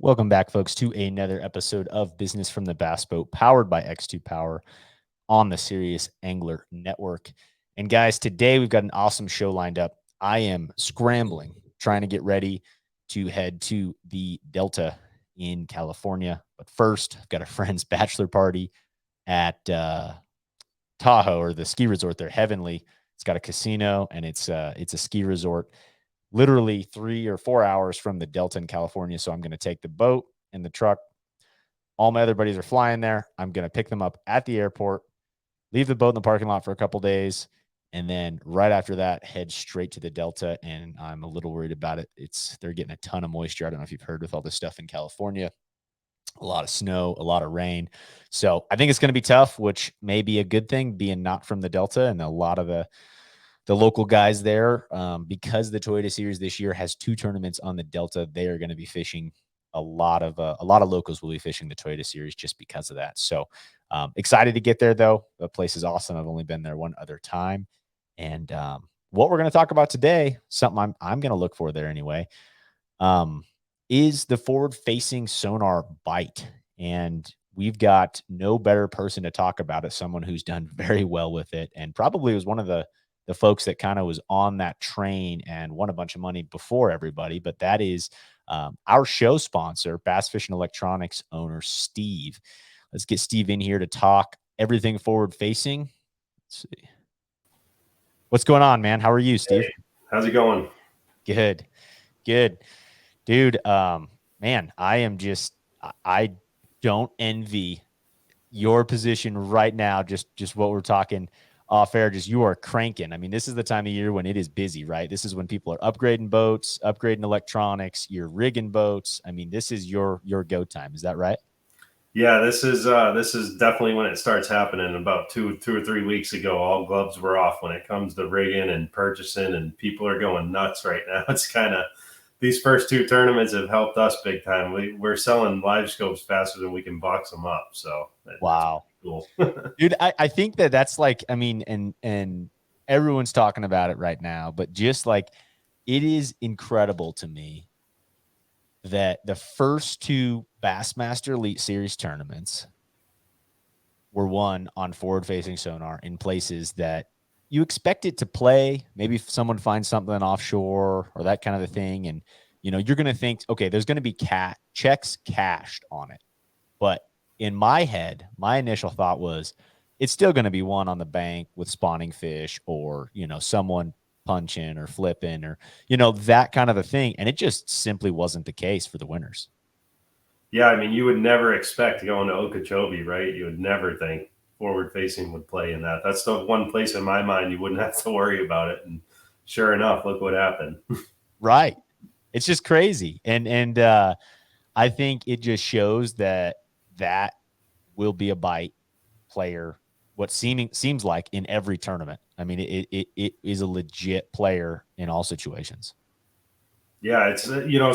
Welcome back, folks, to another episode of Business from the Bass Boat, powered by X2 Power on the Serious Angler Network. And guys, today we've got an awesome show lined up. I am scrambling, trying to get ready to head to the Delta in California. But first, I've got a friend's bachelor party at Tahoe, or the ski resort there, Heavenly. It's got a casino and it's a ski resort, literally 3 or 4 hours from the Delta in California. So I'm going to take the boat and the truck. All my other buddies are flying there. I'm going to pick them up at the airport, leave the boat in the parking lot for a couple days, and then right after that, head straight to the Delta. And I'm a little worried about it. They're getting a ton of moisture. I don't know if you've heard with all this stuff in California. A lot of snow, a lot of rain. So I think it's going to be tough, which may be a good thing, being not from the Delta, and a lot of the local guys there, because the Toyota Series this year has 2 tournaments on the Delta. They are going to be fishing a lot of locals will be fishing the Toyota Series just because of that. So excited to get there, though. The place is awesome. I've only been there one other time. And what we're going to talk about today, something I'm going to look for there anyway, is the forward-facing Sonar bite. And we've got no better person to talk about it, someone who's done very well with it, and probably was one of the folks that kind of was on that train and won a bunch of money before everybody. But that is our show sponsor, Bass Fishing Electronics owner, Steve. Let's get Steve in here to talk everything forward-facing. Let's see. What's going on, man? How are you, Steve? Hey, how's it going? Good. Dude, man, I don't envy your position right now. Just what we're talking off air, just you are cranking. I mean, this is the time of year when it is busy, right? This is when people are upgrading boats, upgrading electronics, you're rigging boats. I mean, this is your go time. Is that right? Yeah, this is definitely when it starts happening. About two or 3 weeks ago, all gloves were off when it comes to rigging and purchasing, and people are going nuts right now. It's kind of these first 2 tournaments have helped us big time. We're selling live scopes faster than we can box them up. So that's Wow. cool. Dude, I think that's like, I mean, and everyone's talking about it right now, but just like, it is incredible to me that the first 2 Bassmaster Elite Series tournaments were won on forward-facing sonar in places that you expect it to play. Maybe if someone finds something offshore or that kind of a thing, and you're going to think, okay, there's going to be checks cashed on it. But in my head, my initial thought was, it's still going to be one on the bank with spawning fish, or someone punching or flipping, or that kind of a thing. And it just simply wasn't the case for the winners. Yeah, I mean, you would never expect going to Okeechobee, right? You would never think forward facing would play in that. That's the one place in my mind you wouldn't have to worry about it. And sure enough, look what happened. Right. It's just crazy. And I think it just shows that will be a bite player, what seems like in every tournament. I mean, it is a legit player in all situations. Yeah, it's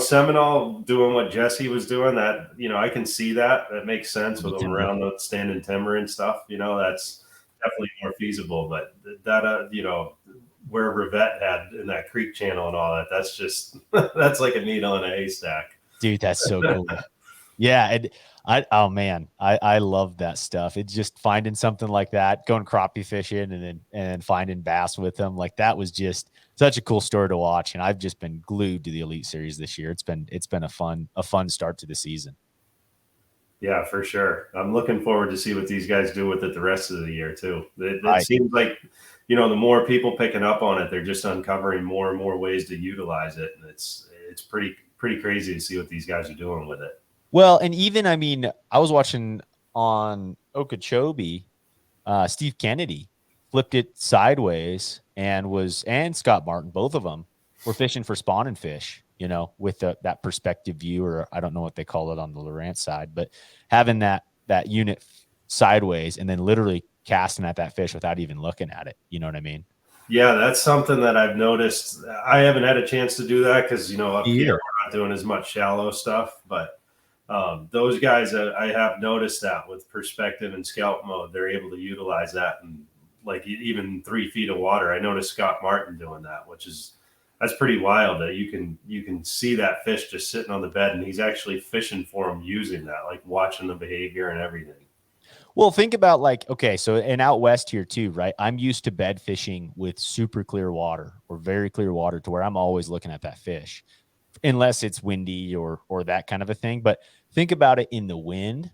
Seminole doing what Jesse was doing. That I can see that. That makes sense with them around the standing timber and stuff. That's definitely more feasible. But that where Rivette had in that creek channel and all that, that's just that's like a needle in a haystack. Dude, that's so cool. Yeah, and oh man, I love that stuff. It's just finding something like that, going crappie fishing, and then finding bass with them. Like, that was just such a cool story to watch. And I've just been glued to the Elite Series this year. It's been a fun start to the season. Yeah, for sure. I'm looking forward to see what these guys do with it the rest of the year too. It seems like the more people picking up on it, they're just uncovering more and more ways to utilize it, and it's pretty crazy to see what these guys are doing with it. Well, and even, I mean, I was watching on Okeechobee, Steve Kennedy flipped it sideways and Scott Martin, both of them were fishing for spawning fish, with that perspective view, or I don't know what they call it on the Lowrance side, but having that unit sideways and then literally casting at that fish without even looking at it. You know what I mean? Yeah, that's something that I've noticed. I haven't had a chance to do that because up here Either. we're not doing as much shallow stuff, but those guys, I have noticed that with perspective and scalp mode, they're able to utilize that, and like even 3 feet of water. I noticed Scott Martin doing that, which is that's pretty wild that you can see that fish just sitting on the bed, and he's actually fishing for him using that, like watching the behavior and everything. Well, think about like, okay, so and out west here too, right? I'm used to bed fishing with super clear water or very clear water to where I'm always looking at that fish, unless it's windy or that kind of a thing. But think about it in the wind,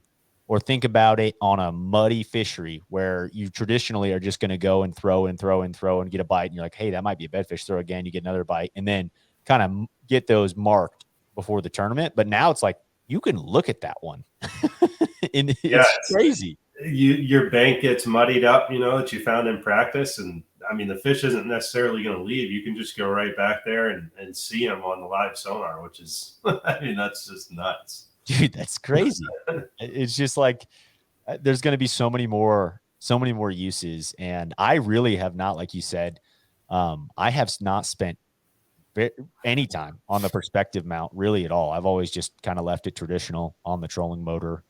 or think about it on a muddy fishery where you traditionally are just going to go and throw and throw and throw and get a bite, and you're like, hey, that might be a bedfish. Throw again, you get another bite, and then kind of get those marked before the tournament. But now it's like you can look at that one, and Yeah, it's crazy. your bank gets muddied up, that you found in practice. And I mean, the fish isn't necessarily going to leave. You can just go right back there and see them on the live sonar, which is, I mean, that's just nuts. Dude, that's crazy. It's just like there's going to be so many more uses. And I really have not, like you said, I have not spent any time on the perspective mount really at all. I've always just kind of left it traditional on the trolling motor.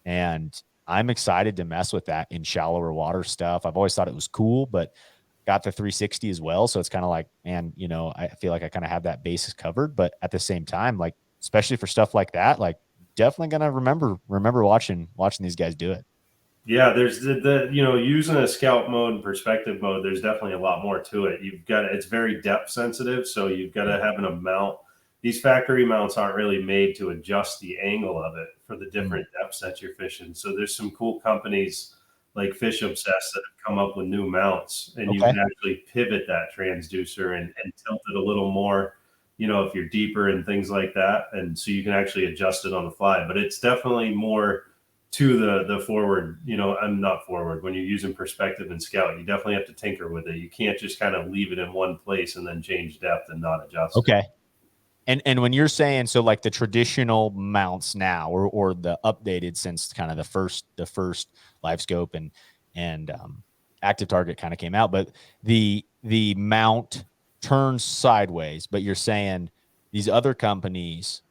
And I'm excited to mess with that in shallower water stuff. I've always thought it was cool, but got the 360 as well. So it's kind of like, man, I feel like I kind of have that basis covered, but at the same time, like, especially for stuff like that, like definitely going to remember watching these guys do it. Yeah, there's the using a scout mode and perspective mode, there's definitely a lot more to it. It's very depth sensitive, so you've got to have an amount. These factory mounts aren't really made to adjust the angle of it for the different depths that you're fishing. So there's some cool companies like Fish Obsessed that have come up with new mounts, and you can actually pivot that transducer and tilt it a little more, if you're deeper and things like that. And so you can actually adjust it on the fly, but it's definitely more to the forward, I'm not forward. When you're using perspective and scout, you definitely have to tinker with it. You can't just kind of leave it in one place and then change depth and not adjust it. And when you're saying, so like the traditional mounts now, or the updated since kind of the first live scope and active target kind of came out, but the mount turns sideways, but you're saying these other companies,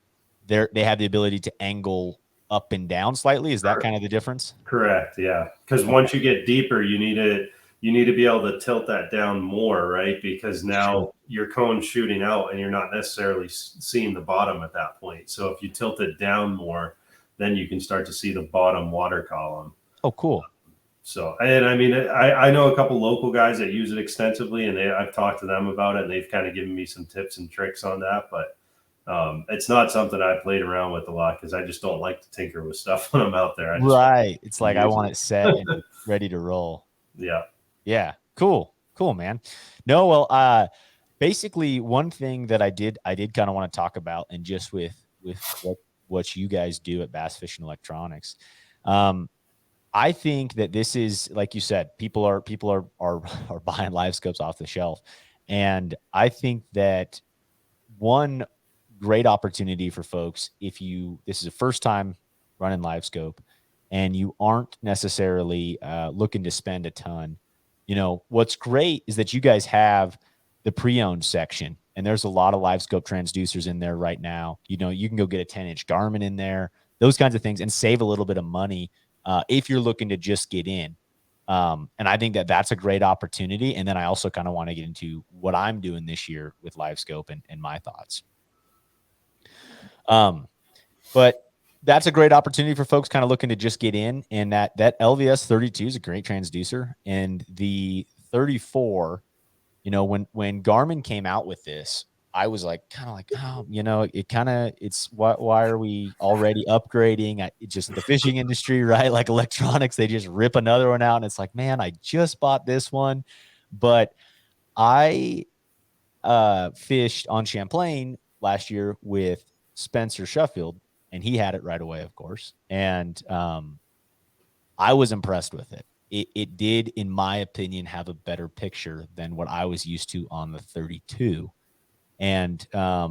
they have the ability to angle up and down slightly. Is that kind of the difference? Correct. Yeah. Because once you get deeper, you need to be able to tilt that down more, right? Because now your cone's shooting out and you're not necessarily seeing the bottom at that point. So if you tilt it down more, then you can start to see the bottom water column. Oh, cool. So, and I mean, I know a couple local guys that use it extensively, and I've talked to them about it, and they've kind of given me some tips and tricks on that. But it's not something I played around with a lot because I just don't like to tinker with stuff when I'm out there. Right. It's like I want it set and ready to roll. Yeah. Yeah. Cool, man. No, well, basically one thing that I did kind of want to talk about, and just with what you guys do at Bass Fishing Electronics, I think that this is, like you said, people are buying live scopes off the shelf, and I think that one great opportunity for folks, if this is a first time running live scope and you aren't necessarily looking to spend a ton, what's great is that you guys have the pre-owned section, and there's a lot of live scope transducers in there right now. You can go get a 10-inch Garmin in there, those kinds of things, and save a little bit of money if you're looking to just get in. And I think that that's a great opportunity. And then I also kind of want to get into what I'm doing this year with live scope and my thoughts. But that's a great opportunity for folks kind of looking to just get in. And that LVS 32 is a great transducer. And the 34, when Garmin came out with this, I was like, oh, why are we already upgrading? It's just the fishing industry, right? Like electronics, they just rip another one out. And it's like, man, I just bought this one. But I fished on Champlain last year with Spencer Sheffield, and he had it right away, of course. And I was impressed with it. It did, in my opinion, have a better picture than what I was used to on the 32. And, I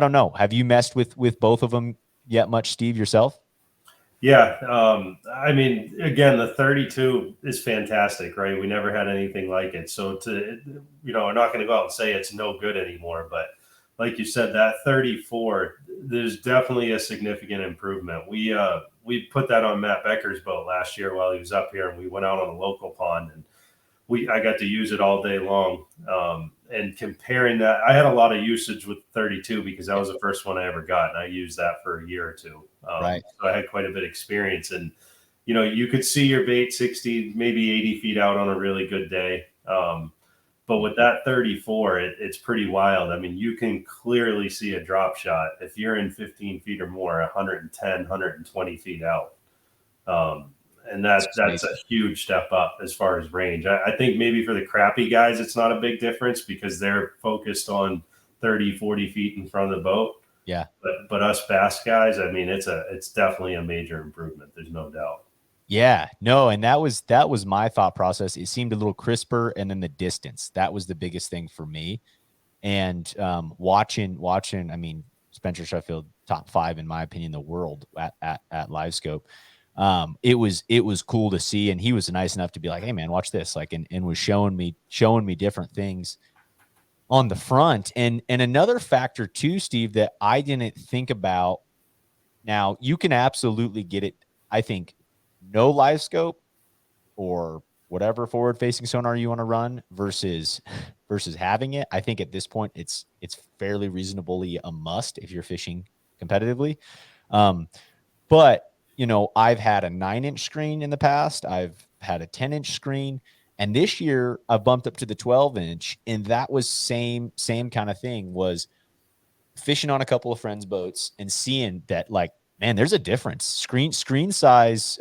don't know. Have you messed with both of them yet much, Steve, yourself? Yeah. I mean, again, the 32 is fantastic, right? We never had anything like it. So we're not going to go out and say it's no good anymore, but like you said, that 34, there's definitely a significant improvement. We put that on Matt Becker's boat last year while he was up here, and we went out on a local pond, and I got to use it all day long. And comparing that, I had a lot of usage with 32 because that was the first one I ever got, and I used that for a year or two. Right. So I had quite a bit of experience, and you could see your bait 60, maybe 80 feet out on a really good day. But with that 34, it's pretty wild. I mean, you can clearly see a drop shot if you're in 15 feet or more, 110, 120 feet out. And that's a huge step up as far as range. I think maybe for the crappie guys, it's not a big difference because they're focused on 30, 40 feet in front of the boat. Yeah. But us bass guys, I mean, it's definitely a major improvement. There's no doubt. Yeah, no. And that was my thought process. It seemed a little crisper. And then the distance, that was the biggest thing for me. And watching, I mean, Spencer Sheffield, top 5, in my opinion, in the world at Live Scope. It was cool to see, and he was nice enough to be like, "Hey man, watch this," like, and was showing me different things on the front. And another factor too, Steve, that I didn't think about. Now you can absolutely get it. I think no live scope or whatever forward facing sonar you want to run versus having it. I think at this point it's fairly reasonably a must if you're fishing competitively. But I've had a 9-inch screen in the past. I've had a 10-inch screen, and this year I've bumped up to the 12-inch, and that was same kind of thing. Was fishing on a couple of friends' boats and seeing that, like, man, there's a difference. Screen size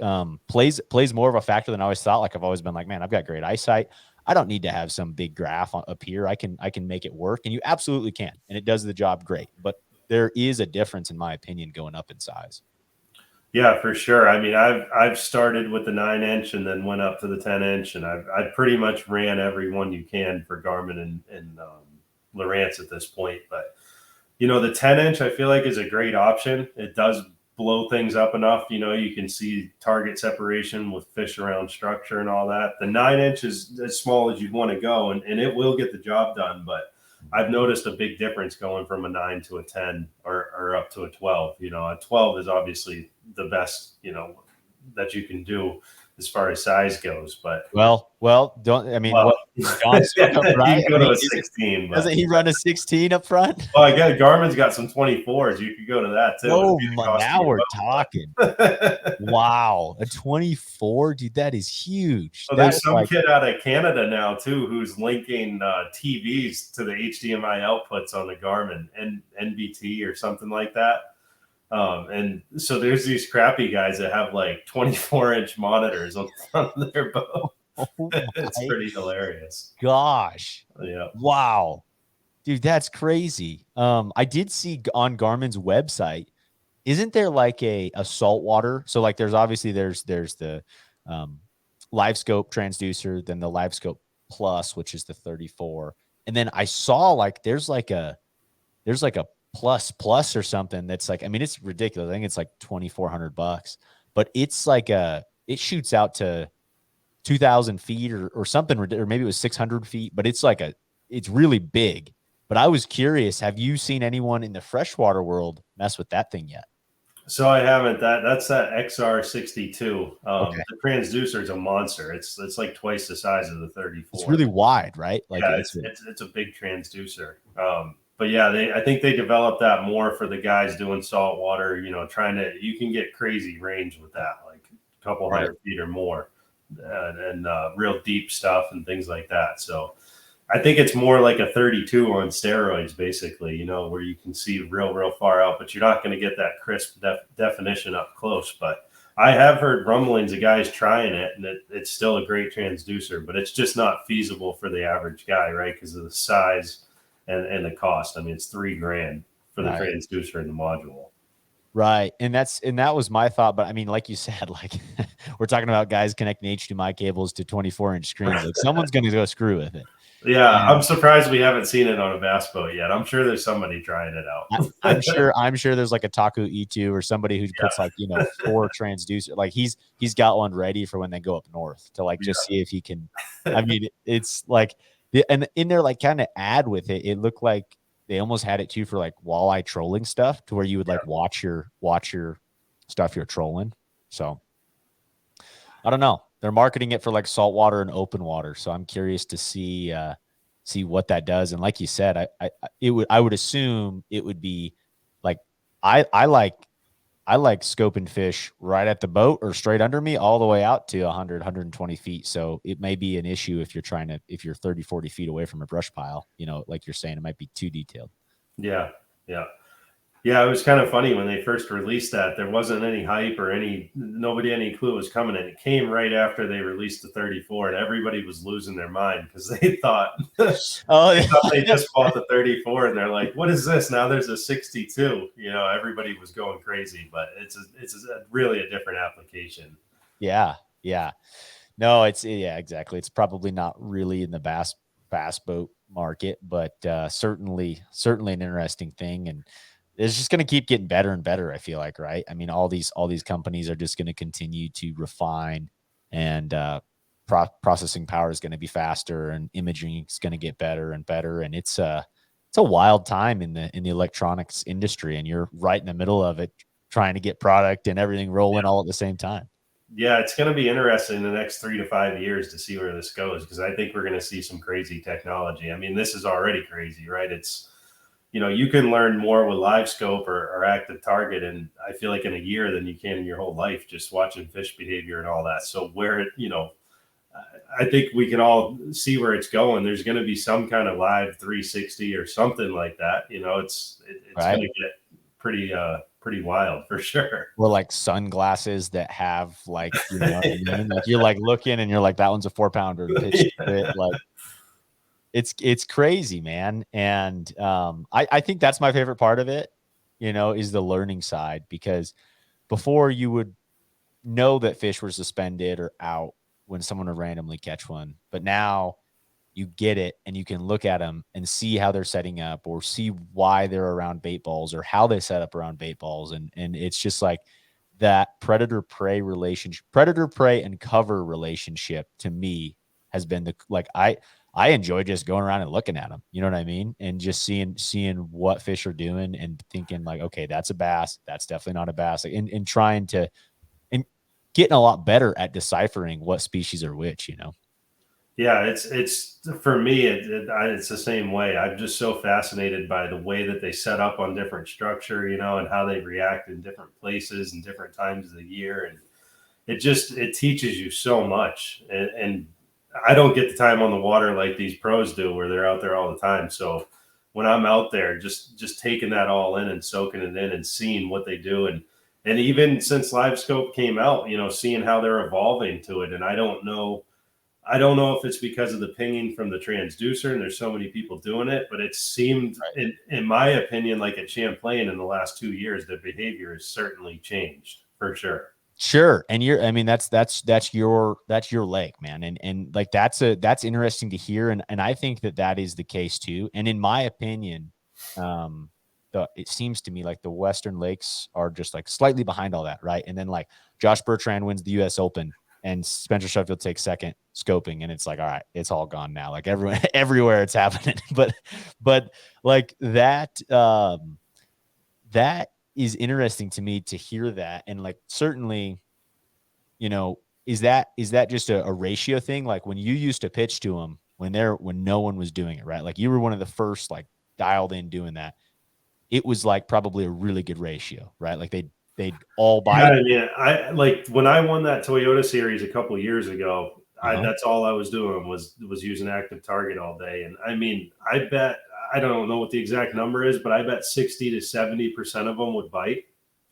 plays more of a factor than I always thought. Like, I've always been like, man, I've got great eyesight. I don't need to have some big graph up here. I can make it work, and you absolutely can, and it does the job great. But there is a difference, in my opinion, going up in size. Yeah, for sure. I mean, I've started with the 9-inch and then went up to the 10-inch, and I've pretty much ran every one you can for Garmin and Lowrance at this point. But the 10-inch I feel like is a great option. It does blow things up enough. You can see target separation with fish around structure and all that. The 9-inch is as small as you'd want to go, and it will get the job done. But I've noticed a big difference going from a 9 to a 10 or up to a 12. A 12 is obviously the best, that you can do as far as size goes. But well, don't, I mean, John's right? You go to a 16. Doesn't he run a 16 up front? Well, again, Garmin's got some 24s. You could go to that too. Oh, now we're talking. Wow, a 24, dude, that is huge. So there's some kid out of Canada now too who's linking TVs to the HDMI outputs on the Garmin and NBT or something like that. And so there's these crappy guys that have like 24-inch monitors on their boat. Oh, it's pretty hilarious. Gosh. Yeah. Wow. Dude, that's crazy. I did see on Garmin's website, isn't there like a saltwater? So like there's the live scope transducer, then the live scope plus, which is the 34. And then I saw like there's like a plus or something that's like, I mean, it's ridiculous. I think it's like $2,400, but it's like it shoots out to 2,000 feet or something, or maybe it was 600 feet, but it's like it's really big. But I was curious, have you seen anyone in the freshwater world mess with that thing yet? So I haven't. That's that XR62. Okay. The transducer is a monster. It's like twice the size of the 34. It's really wide, right? Like, yeah, it's a big transducer. But yeah, I think they developed that more for the guys doing saltwater. You can get crazy range with that, like a couple hundred feet or more, and real deep stuff and things like that. So I think it's more like a 32 on steroids, basically, where you can see real far out, but you're not going to get that crisp definition up close. But I have heard rumblings of guys trying it, and it's still a great transducer, but it's just not feasible for the average guy, right? Because of the size and the cost. I mean, it's $3,000 for the transducer and the module. Right. And that was my thought. But I mean, like you said, like we're talking about guys connecting HDMI cables to 24-inch screens. Like someone's going to go screw with it. Yeah, I'm surprised we haven't seen it on a bass boat yet. I'm sure there's somebody trying it out. I'm sure there's like a Taku E2 or somebody who puts 4 transducer. Like he's got one ready for when they go up north to like just see if he can. I mean, it's like, and in there like kind of add with it. It looked like they almost had it too for like walleye trolling stuff, to where you would like watch your stuff you're trolling. So I don't know. they're marketing it for like saltwater and open water. So I'm curious to see what that does. And like you said, I would assume it would be like, I like scoping fish right at the boat or straight under me all the way out to 100, 120 feet. So it may be an issue if you're 30, 40 feet away from a brush pile, like you're saying, it might be too detailed. Yeah. Yeah. Yeah, it was kind of funny when they first released that. There wasn't any hype or nobody any clue it was coming. And it came right after they released the 34, and everybody was losing their mind because they thought, Oh, they thought they just bought the 34, and they're like, "What is this? Now there's a 62." Everybody was going crazy, but it's really a different application. yeah. No, exactly. It's probably not really in the bass boat market, but certainly an interesting thing. And it's just going to keep getting better and better, I feel like, right? I mean, all these companies are just going to continue to refine, and processing power is going to be faster, and imaging is going to get better and better. And it's a wild time in the electronics industry, and you're right in the middle of it, trying to get product and everything rolling all at the same time. Yeah, it's going to be interesting in the next 3 to 5 years to see where this goes, because I think we're going to see some crazy technology. I mean, this is already crazy, right? It's, you can learn more with live scope or active target, and I feel like in a year than you can in your whole life just watching fish behavior and all that. So I think we can all see where it's going. There's going to be some kind of live 360 or something like that. It's right? going to get pretty wild for sure. Or like sunglasses that have like, you know what I mean? Like you're like looking and you're like, that one's a 4-pounder and pitched it. Like it's crazy, man. And I think that's my favorite part of it, is the learning side, because before you would know that fish were suspended or out when someone would randomly catch one. But now you get it, and you can look at them and see how they're setting up, or see why they're around bait balls, or how they set up around bait balls. And it's just like that predator prey and cover relationship to me has been I enjoy just going around and looking at them. You know what I mean? And just seeing what fish are doing and thinking like, okay, that's a bass. That's definitely not a bass. And trying to, and getting a lot better at deciphering what species are which, Yeah, it's for me, it's the same way. I'm just so fascinated by the way that they set up on different structure, and how they react in different places and different times of the year. And it teaches you so much. And I don't get the time on the water like these pros do, where they're out there all the time. So when I'm out there, just taking that all in and soaking it in and seeing what they do. And even since Live Scope came out, seeing how they're evolving to it. And I don't know if it's because of the pinging from the transducer and there's so many people doing it, but it seemed, in my opinion, like at Champlain in the last 2 years, the behavior has certainly changed for sure. Sure. And that's your leg, man. And like, that's interesting to hear. And I think that is the case too. And in my opinion, it seems to me like the Western lakes are just like slightly behind all that. Right. And then like Josh Bertrand wins the US Open, and Spencer Sheffield takes second scoping, and it's like, all right, it's all gone now. Like everywhere it's happening. But like that is interesting to me to hear that. And like, certainly, is that just a ratio thing? Like when you used to pitch to them when no one was doing it, right? Like you were one of the first like dialed in doing that. It was like probably a really good ratio, right? Like they'd all buy. Yeah, I mean, I like when I won that Toyota series a couple of years ago. That's all I was doing was using active target all day. And I mean, I don't know what the exact number is, but I bet 60 to 70% of them would bite,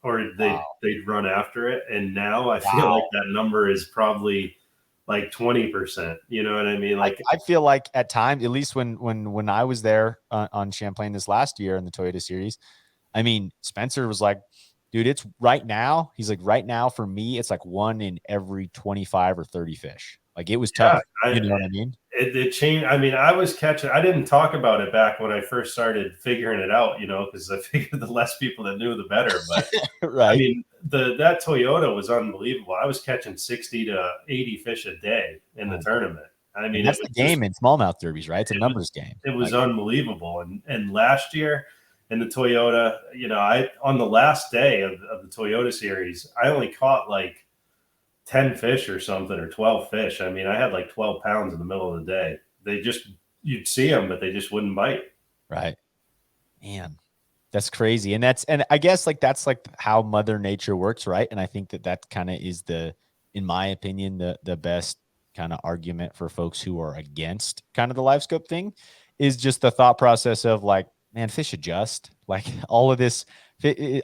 or they'd run after it. And now I feel like that number is probably like 20%. You know what I mean? Like I feel like at times, at least when I was there on Champlain this last year in the Toyota series, I mean, Spencer was like, dude, it's right now. He's like, right now for me, it's like 1 in every 25 or 30 fish. Like it was tough. You know what I mean? It changed. I mean, I didn't talk about it back when I first started figuring it out, because I figured the less people that knew, the better. But right. I mean, that Toyota was unbelievable. I was catching 60 to 80 fish a day in the tournament. I mean, that's the game in smallmouth derbies, right? It's a numbers game. It was unbelievable. And last year in the Toyota, on the last day of the Toyota series, I only caught like 10 fish or something, or 12 fish. I mean, I had like 12 pounds in the middle of the day. You'd see them, but they just wouldn't bite. Right. Man, that's crazy. And I guess like that's like how Mother Nature works, right? And I think that kind of is in my opinion, the best kind of argument for folks who are against kind of the live scope thing is just the thought process of like, man, fish adjust. Like all of this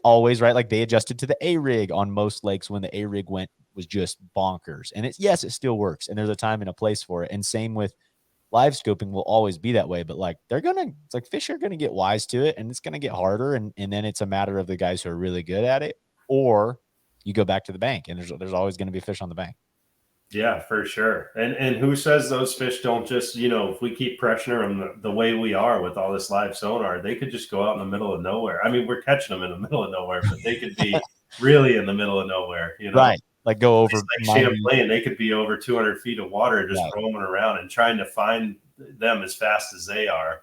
always, right? Like they adjusted to the A rig on most lakes when the A rig was just bonkers. And yes, it still works. And there's a time and a place for it. And same with live scoping will always be that way, but like it's like fish are gonna get wise to it and it's gonna get harder. And then it's a matter of the guys who are really good at it, or you go back to the bank and there's always gonna be fish on the bank. Yeah, for sure. And who says those fish don't just, if we keep pressuring them the way we are with all this live sonar, they could just go out in the middle of nowhere. I mean, we're catching them in the middle of nowhere, but they could be really in the middle of nowhere, Right. Like go over like Champlain, they could be over 200 feet of water just roaming around and trying to find them as fast as they are.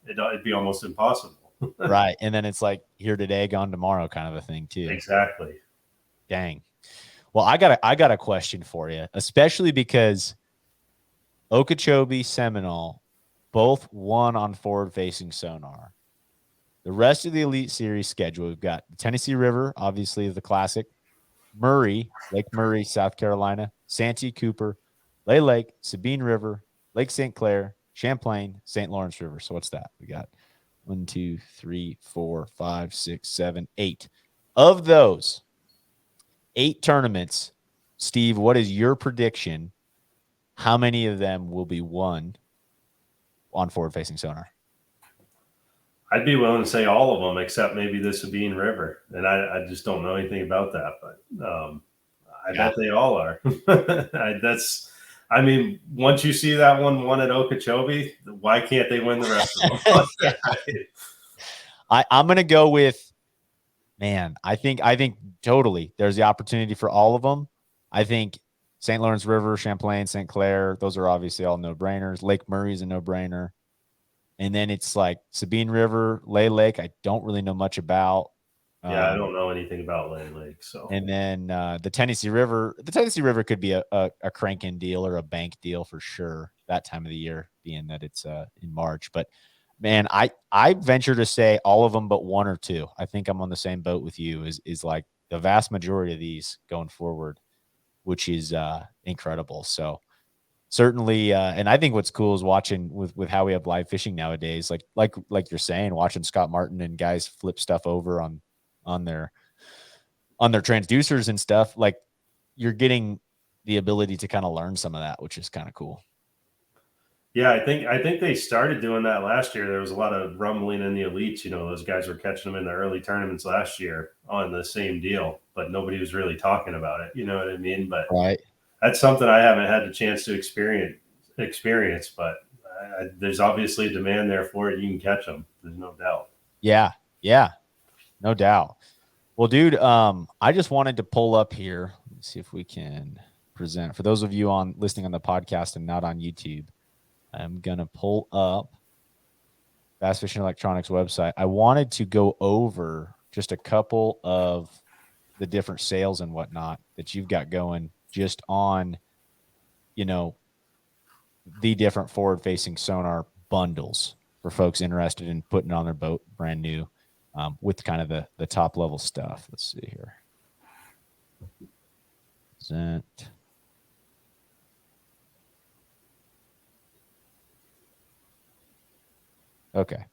It'd be almost impossible. Right. And then it's like here today, gone tomorrow kind of a thing too. Exactly. Dang. Well, I got a question for you, especially because Okeechobee, Seminole both won on forward-facing sonar. The rest of the Elite Series schedule, we've got the Tennessee River, obviously the classic, Lake Murray, South Carolina, Santee Cooper, Lay Lake, Sabine River, Lake St. Clair, Champlain, St. Lawrence River. So what's that? We got 1, 2, 3, 4, 5, 6, 7, 8. Of those 8 tournaments, Steve, what is your prediction? How many of them will be won on forward-facing sonar? I'd be willing to say all of them, except maybe the Sabine River. And I just don't know anything about that, but I bet they all are. I mean, once you see that one won at Okeechobee, why can't they win the rest of them? I'm going to go with, man, I think totally there's the opportunity for all of them. I think St. Lawrence River, Champlain, St. Clair, those are obviously all no-brainers. Lake Murray is a no-brainer. And then it's like Sabine River, Lay Lake, I don't really know much about. Yeah, I don't know anything about Lay Lake. So, and then the Tennessee River could be a crank-in deal or a bank deal for sure that time of the year, being that it's in March. But man, I venture to say all of them but 1 or 2. I think I'm on the same boat with you. Is like the vast majority of these going forward, which is incredible. So certainly, and I think what's cool is watching with how we have live fishing nowadays, like you're saying, watching Scott Martin and guys flip stuff over on their transducers and stuff. Like you're getting the ability to kind of learn some of that, which is kind of cool. Yeah, I think they started doing that last year. There was a lot of rumbling in the elites. Those guys were catching them in the early tournaments last year on the same deal, but nobody was really talking about it. You know what I mean? But right. That's something I haven't had the chance to experience, but there's obviously a demand there for it. You can catch them. There's no doubt. Yeah, no doubt. Well, dude, I just wanted to pull up here. Let's see if we can present. For those of you listening on the podcast and not on YouTube, I'm going to pull up Bass Fishing Electronics website. I wanted to go over just a couple of the different sales and whatnot that you've got going just on, the different forward-facing sonar bundles for folks interested in putting on their boat brand new, with kind of the top level stuff. Let's see here. Present. Okay.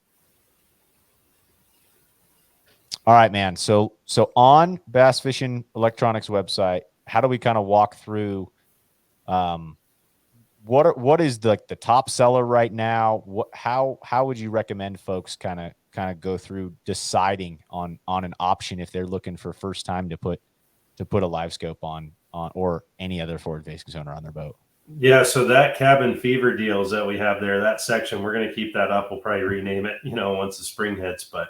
All right, man. So on Bass Fishing Electronics website, how do we kind of walk through what is the top seller right now? How would you recommend folks kind of go through deciding on an option if they're looking for first time to put a live scope on or any other forward facing sonar on their boat? Yeah, so that cabin fever deals that we have there, that section, we're going to keep that up. We'll probably rename it, once the spring hits. But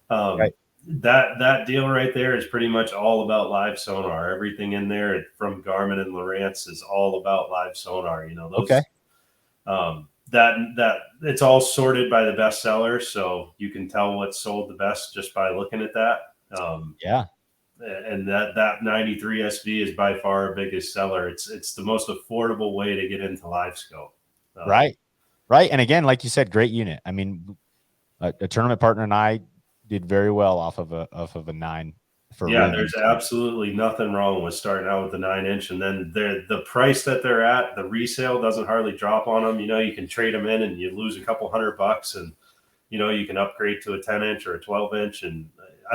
right. that deal right there is pretty much all about live sonar. Everything in there from Garmin and Lowrance is all about live sonar. Those, okay. That it's all sorted by the best seller, so you can tell what's sold the best just by looking at that. Yeah. and that 93 SV is by far our biggest seller. It's the most affordable way to get into live scope. Right. And again, like you said, great unit. I mean, a tournament partner and I did very well off of a 9 for yeah, really there's cheap. absolutely nothing wrong with starting out with the 9-inch, and then the price that they're at, the resale doesn't hardly drop on them. You can trade them in and you lose a couple $100, and you can upgrade to a 10-inch or a 12-inch, and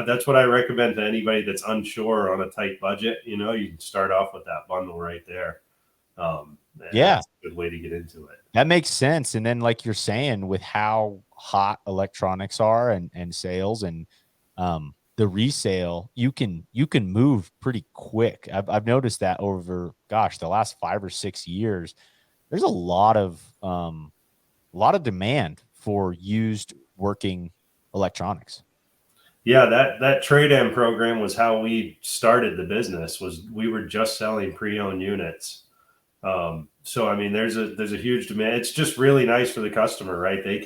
that's what I recommend to anybody that's unsure on a tight budget. You can start off with that bundle right there. And that's a good way to get into it. That makes sense. And then, like you're saying, with how hot electronics are and sales and the resale, you can move pretty quick. I've noticed that over, gosh, the last 5 or 6 years. There's a lot of demand for used working electronics. Yeah, that trade-in program was how we started the business. Was we were just selling pre-owned units. So I mean, there's a huge demand. It's just really nice for the customer, right? They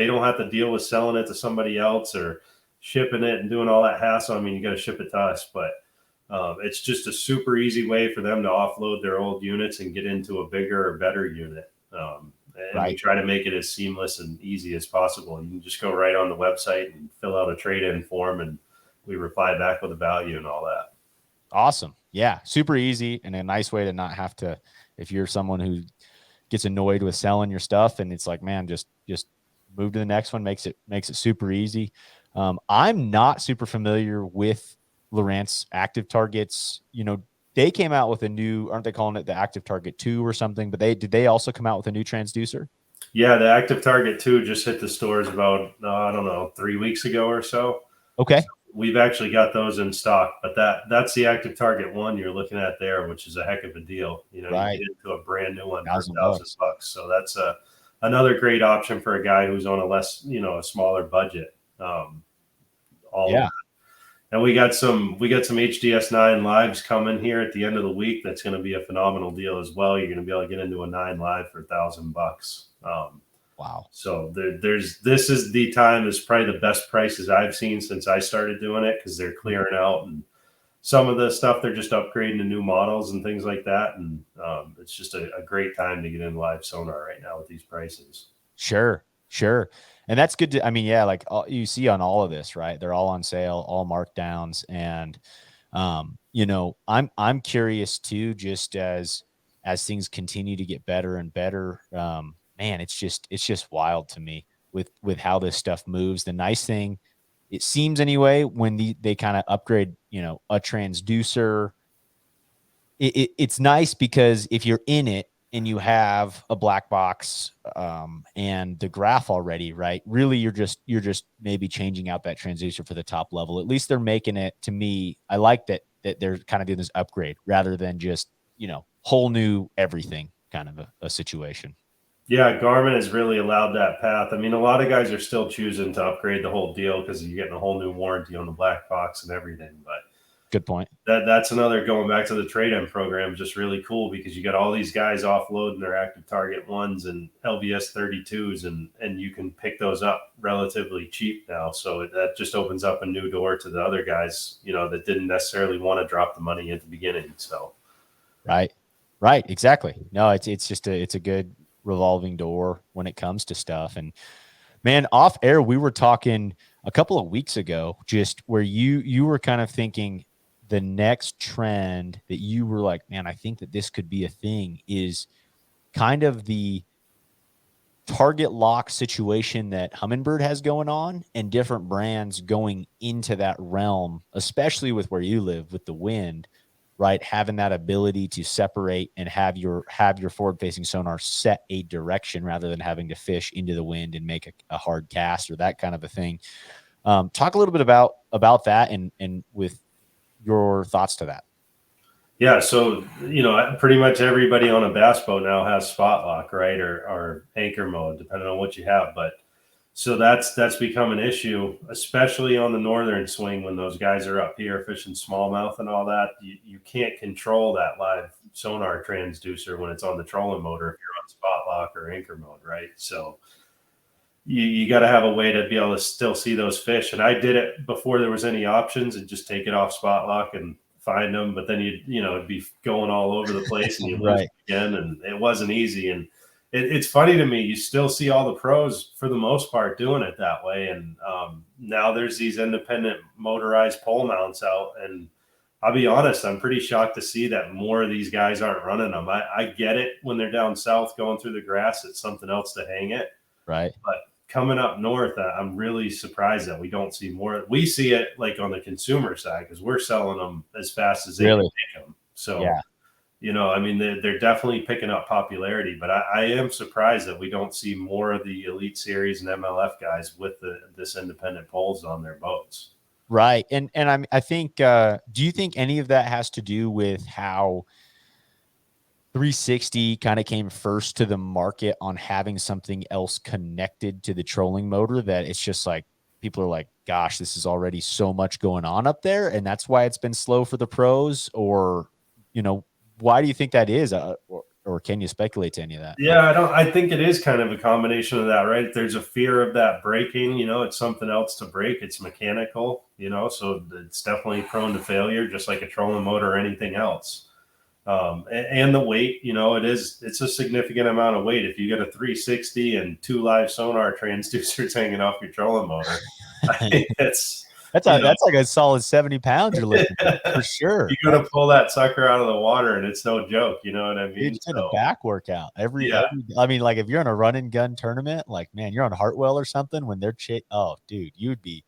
don't have to deal with selling it to somebody else or shipping it and doing all that hassle. I mean, you got to ship it to us, but it's just a super easy way for them to offload their old units and get into a bigger or better unit. And we try to make it as seamless and easy as possible. You can just go right on the website and fill out a trade-in form, and we reply back with a value and all that. Awesome. Yeah. Super easy and a nice way to not have to, if you're someone who gets annoyed with selling your stuff and it's like, man, just move to the next one, makes it super easy. I'm not super familiar with Lowrance active targets. They came out with a new, aren't they calling it the Active Target 2 or something? But did they also come out with a new transducer? Yeah, the Active Target 2 just hit the stores about, I don't know, 3 weeks ago or so. Okay. So we've actually got those in stock, but that's the Active Target 1 you're looking at there, which is a heck of a deal. You get into a brand new one for $1,000. So that's another great option for a guy who's on a smaller budget. And we got some HDS9 lives coming here at the end of the week. That's going to be a phenomenal deal as well. You're going to be able to get into a 9 live for $1,000. Wow. So this is the time is probably the best prices I've seen since I started doing it, because they're clearing out, and some of the stuff they're just upgrading to new models and things like that. And it's just a great time to get in live sonar right now with these prices. Sure. And that's good to, I mean, yeah, like you see on all of this, right? They're all on sale, all markdowns. And, I'm curious too, just as things continue to get better and better, man, it's just wild to me with how this stuff moves. The nice thing, it seems anyway, when they kind of upgrade, a transducer, it's nice because if you're in it and you have a black box and the graph already, right? Really, you're just maybe changing out that transducer for the top level. At least they're making it, to me, I like that they're kind of doing this upgrade rather than just, whole new everything kind of a situation. Yeah, Garmin has really allowed that path. I mean, a lot of guys are still choosing to upgrade the whole deal because you're getting a whole new warranty on the black box and everything. But good point. That's another, going back to the trade-in program, just really cool, because you got all these guys offloading their Active Target 1s and LVS 32s, and you can pick those up relatively cheap now. So that just opens up a new door to the other guys, that didn't necessarily want to drop the money at the beginning. So right, exactly. No, it's just it's a good revolving door when it comes to stuff. And man, off air, we were talking a couple of weeks ago, just where you were kind of thinking the next trend that you were like, man, I think that this could be a thing, is kind of the target lock situation that Humminbird has going on, and different brands going into that realm, especially with where you live with the wind, right? Having that ability to separate and have your forward facing sonar set a direction rather than having to fish into the wind and make a hard cast or that kind of a thing. Talk a little bit about that and with your thoughts to that. Yeah, so pretty much everybody on a bass boat now has spot lock, right, or anchor mode, depending on what you have. But so that's become an issue, especially on the northern swing when those guys are up here fishing smallmouth and all that. You can't control that live sonar transducer when it's on the trolling motor if you're on spot lock or anchor mode, right? So you got to have a way to be able to still see those fish. And I did it before there was any options and just take it off spot lock and find them. But then it'd be going all over the place and you lose Right. it again. And it wasn't easy. And it's funny to me, you still see all the pros for the most part doing it that way. And now there's these independent motorized pole mounts out. And I'll be honest, I'm pretty shocked to see that more of these guys aren't running them. I get it when they're down south going through the grass, it's something else to hang it. Right. But coming up north, I'm really surprised that we don't see more. We see it like on the consumer side because we're selling them as fast as they can make them. So, yeah. I mean, they're definitely picking up popularity, but I am surprised that we don't see more of the Elite Series and MLF guys with this independent poles on their boats. Right. And I think, do you think any of that has to do with how 360 kind of came first to the market on having something else connected to the trolling motor, that it's just like people are like, gosh, this is already so much going on up there, and that's why it's been slow for the pros? Or, why do you think that is? Or can you speculate to any of that? Yeah, I think it is kind of a combination of that, right? There's a fear of that breaking, it's something else to break. It's mechanical, so it's definitely prone to failure, just like a trolling motor or anything else. And the weight, it's a significant amount of weight. If you get a 360 and 2 live sonar transducers hanging off your trolling motor, I think that's like a solid 70 pounds you're lifting for sure. You're going to pull that sucker out of the water, and it's no joke. You know what I mean? It's a back workout. Every I mean, like if you're in a run and gun tournament, like, man, you're on Hartwell or something when they're oh, dude, you'd be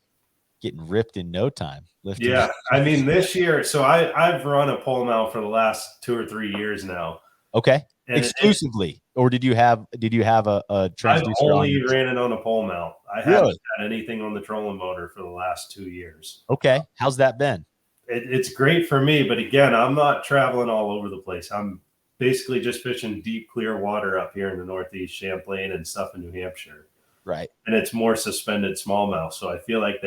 getting ripped in no time. Lifting. Yeah, I mean, this year, so I've run a pole mount for the last 2 or 3 years now. Okay, and exclusively, or did you have a transducer? I've only ran it on a pole mount. I haven't had anything on the trolling motor for the last 2 years. Okay, how's that been? It's great for me, but again, I'm not traveling all over the place. I'm basically just fishing deep, clear water up here in the Northeast, Champlain and stuff in New Hampshire. Right, and it's more suspended smallmouth, so I feel like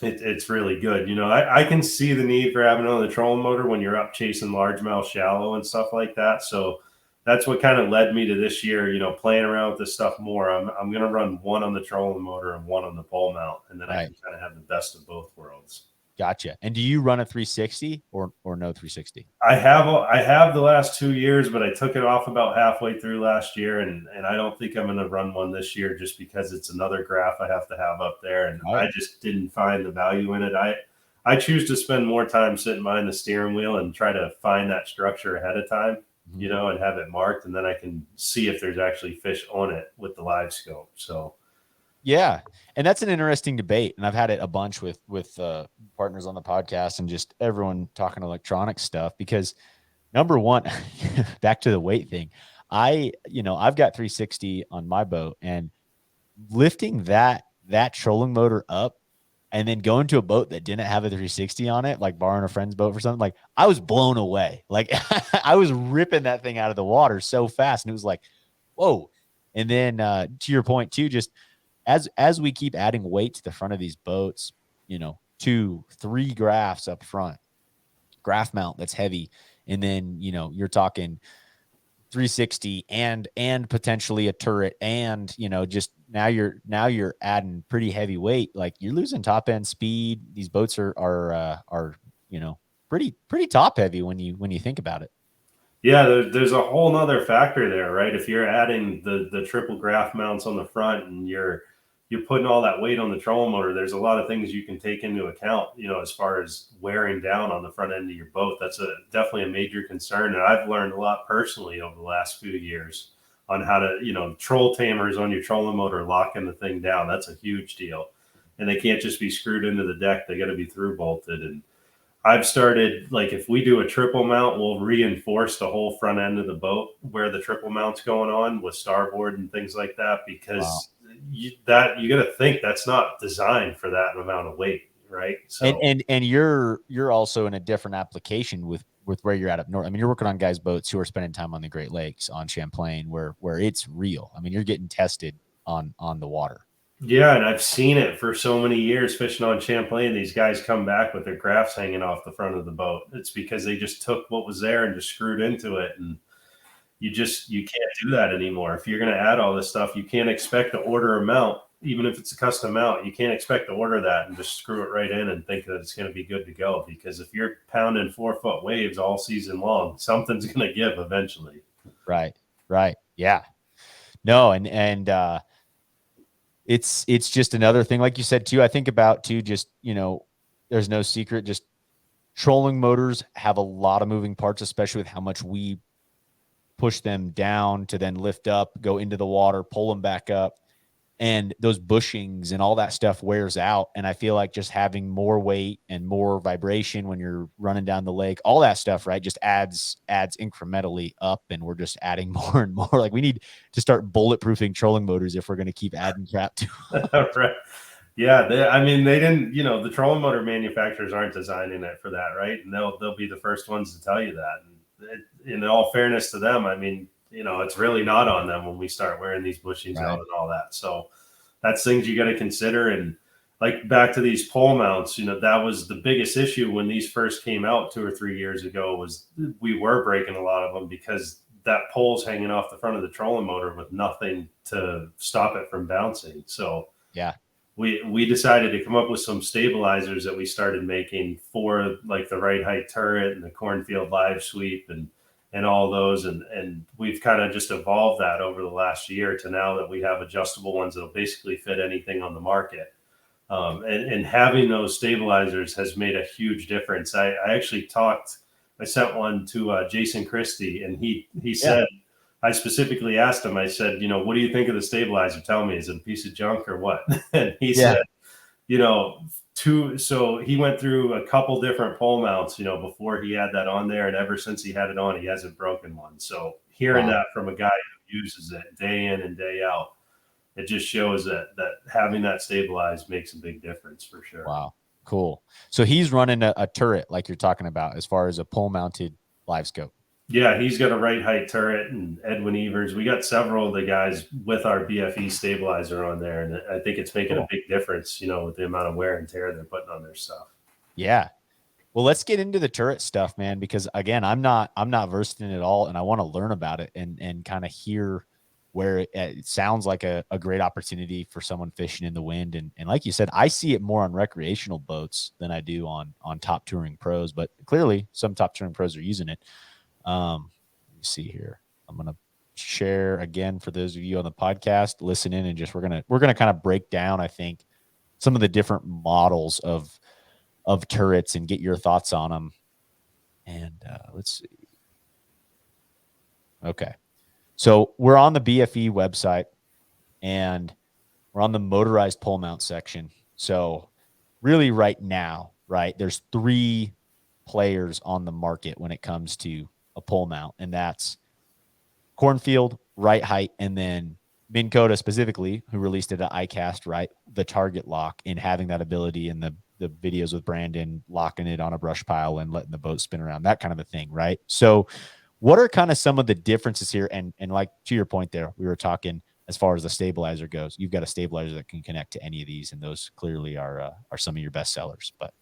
it's really good. I can see the need for having it on the trolling motor when you're up chasing largemouth shallow and stuff like that. So that's what kind of led me to this year, playing around with this stuff more. I'm going to run one on the trolling motor and one on the pole mount, and then I can kind of have the best of both worlds. Gotcha. And do you run a 360 or no 360? I have the last 2 years, but I took it off about halfway through last year, and I don't think I'm going to run one this year just because it's another graph I have to have up there, and I just didn't find the value in it. I choose to spend more time sitting behind the steering wheel and try to find that structure ahead of time, and have it marked, and then I can see if there's actually fish on it with the live scope. So. Yeah. And that's an interesting debate. And I've had it a bunch with partners on the podcast and just everyone talking electronic stuff, because number one, back to the weight thing, I've got 360 on my boat, and lifting that trolling motor up and then going to a boat that didn't have a 360 on it, like borrowing a friend's boat for something, like I was blown away. Like I was ripping that thing out of the water so fast. And it was like, whoa. And then to your point too, just as we keep adding weight to the front of these boats, 2, 3 graphs up front, graph mount that's heavy, and then you're talking 360 and potentially a turret, and just now you're adding pretty heavy weight. Like you're losing top end speed. These boats are pretty top heavy when you think about it. Yeah, there's a whole nother factor there, right? If you're adding the triple graph mounts on the front and you're putting all that weight on the trolling motor, there's a lot of things you can take into account, as far as wearing down on the front end of your boat. That's definitely a major concern. And I've learned a lot personally over the last few years on how to, troll tamers on your trolling motor, locking the thing down. That's a huge deal. And they can't just be screwed into the deck. They got to be through bolted. And I've started, like, if we do a triple mount, we'll reinforce the whole front end of the boat where the triple mount's going on with starboard and things like that, because you got to think that's not designed for that amount of weight, right? So and you're also in a different application with where you're at up north. I mean, you're working on guys' boats who are spending time on the Great Lakes, on Champlain, where it's real. I mean, you're getting tested on the water. Yeah, and I've seen it for so many years fishing on Champlain. These guys come back with their graphs hanging off the front of the boat. It's because they just took what was there and just screwed into it. And you can't do that anymore. If you're going to add all this stuff, you can't expect to order a mount, even if it's a custom mount. You can't expect to order that and just screw it right in and think that it's going to be good to go. Because if you're pounding 4-foot waves all season long, something's going to give eventually. Right. Yeah. No, and it's just another thing, like you said too. I think about too, just, you know, there's no secret, just trolling motors have a lot of moving parts, especially with how much we push them down to then lift up, go into the water, pull them back up. And those bushings and all that stuff wears out. And I feel like just having more weight and more vibration when you're running down the lake, all that stuff, right, just adds incrementally up. And we're just adding more and more. Like, we need to start bulletproofing trolling motors if we're going to keep adding crap to them. Right. Yeah, they didn't, you know, the trolling motor manufacturers aren't designing it for that, right? And they'll be the first ones to tell you that. And in all fairness to them, I mean, you know, it's really not on them when we start wearing these bushings out and all that. So that's things you got to consider. And like, back to these pole mounts, you know, that was the biggest issue when these first came out 2 or 3 years ago, was we were breaking a lot of them because that pole's hanging off the front of the trolling motor with nothing to stop it from bouncing. So yeah, we decided to come up with some stabilizers that we started making for, like, the right height turret and the cornfield live sweep and all those. And we've kind of just evolved that over the last year to now that we have adjustable ones that'll basically fit anything on the market. And having those stabilizers has made a huge difference. I sent one to Jason Christie, and he said, I specifically asked him, I said, you know, what do you think of the stabilizer? Tell me, is it a piece of junk or what? And he said, you know, so he went through a couple different pole mounts, you know, before he had that on there. And ever since he had it on, he hasn't broken one. So hearing that from a guy who uses it day in and day out, it just shows that having that stabilized makes a big difference for sure. Wow. Cool. So he's running a turret like you're talking about, as far as a pole mounted live scope. Yeah, he's got a right height turret, and Edwin Evers. We got several of the guys with our BFE stabilizer on there, and I think it's making a big difference, you know, with the amount of wear and tear they're putting on their stuff. Yeah. Well, let's get into the turret stuff, man, because again, I'm not versed in it all, and I want to learn about it and kind of hear where it sounds like a great opportunity for someone fishing in the wind. And like you said, I see it more on recreational boats than I do on top touring pros, but clearly some top touring pros are using it. Let me see here. I'm going to share again for those of you on the podcast, listen in, and just, we're going to kind of break down, I think, some of the different models of turrets and get your thoughts on them. And let's see. Okay. So we're on the BFE website, and we're on the motorized pole mount section. So really right now, right, there's 3 players on the market when it comes to a pole mount, and that's Cornfield, Right Height, and then Minn Kota specifically, who released it at ICAST, right, the target lock, in having that ability in the videos with Brandon locking it on a brush pile and letting the boat spin around, that kind of a thing, right? So what are kind of some of the differences here? And like, to your point there, we were talking as far as the stabilizer goes, you've got a stabilizer that can connect to any of these, and those clearly are some of your best sellers. But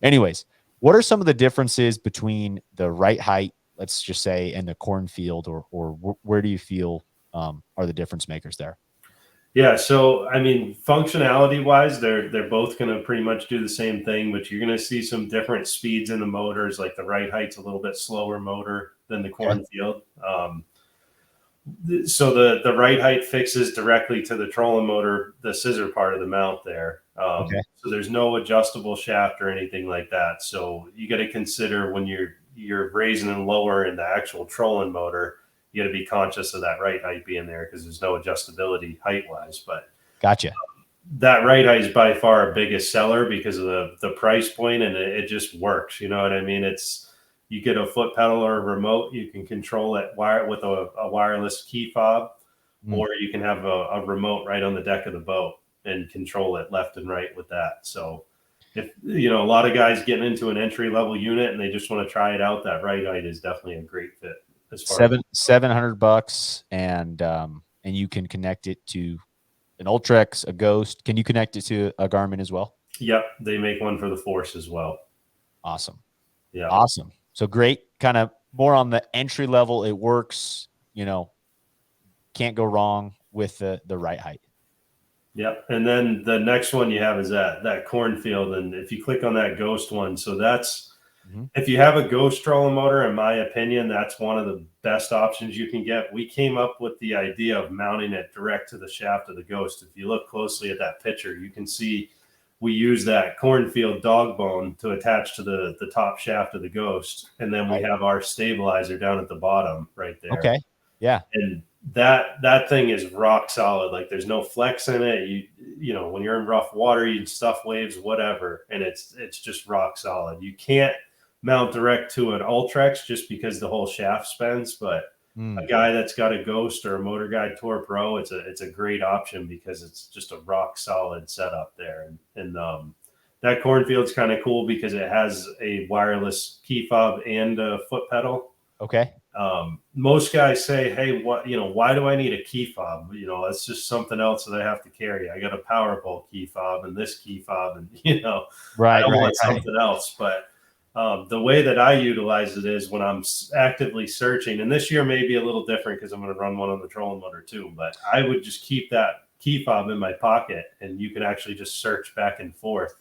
anyways, what are some of the differences between the Right Height, let's just say, and the Cornfield, or where do you feel are the difference makers there? Yeah, so I mean, functionality wise, they're both going to pretty much do the same thing, but you're going to see some different speeds in the motors. Like the Right Height's a little bit slower motor than the Cornfield. So the Right Height fixes directly to the trolling motor, the scissor part of the mount there. So there's no adjustable shaft or anything like that. So you got to consider when you're raising and lowering the actual trolling motor, you got to be conscious of that Right Height being there, because there's no adjustability height wise. But gotcha. That Right Height is by far our biggest seller because of the price point, and it just works. You know what I mean? You get a foot pedal or a remote, you can control it with a wireless key fob, or you can have a remote right on the deck of the boat and control it left and right with that. So if, you know, a lot of guys getting into an entry level unit and they just want to try it out, that Right Height is definitely a great fit. As far $700, and you can connect it to an Ultrex, a Ghost. Can you connect it to a Garmin as well? Yep, they make one for the Force as well. Awesome. Yeah, awesome. So great, kind of more on the entry level. It works. can't go wrong with the right height. Yep. And then the next one you have is that cornfield. And if you click on that ghost one, so that's, if you have a ghost trolling motor, in my opinion, that's one of the best options you can get. We came up with the idea of mounting it direct to the shaft of the ghost. If you look closely at that picture, you can see we use that cornfield dog bone to attach to the top shaft of the ghost. And then we have our stabilizer down at the bottom right there. Okay. Yeah. And that thing is rock solid. Like there's no flex in it. You know, when you're in rough water, you can stuff waves, whatever. And it's just rock solid. You can't mount direct to an Ultrex just because the whole shaft spins, but a guy that's got a Ghost or a Motor Guide Tour Pro, it's a great option because it's just a rock solid setup there. And that cornfield's kind of cool because it has a wireless key fob and a foot pedal. Okay. Most guys say, hey, why do I need a key fob? That's just something else that I have to carry. I got a power pole key fob and this key fob, and I want something else. But the way that I utilize it is when I'm actively searching, and this year may be a little different because I'm going to run one on the trolling motor too, but I would just keep that key fob in my pocket, and you can actually just search back and forth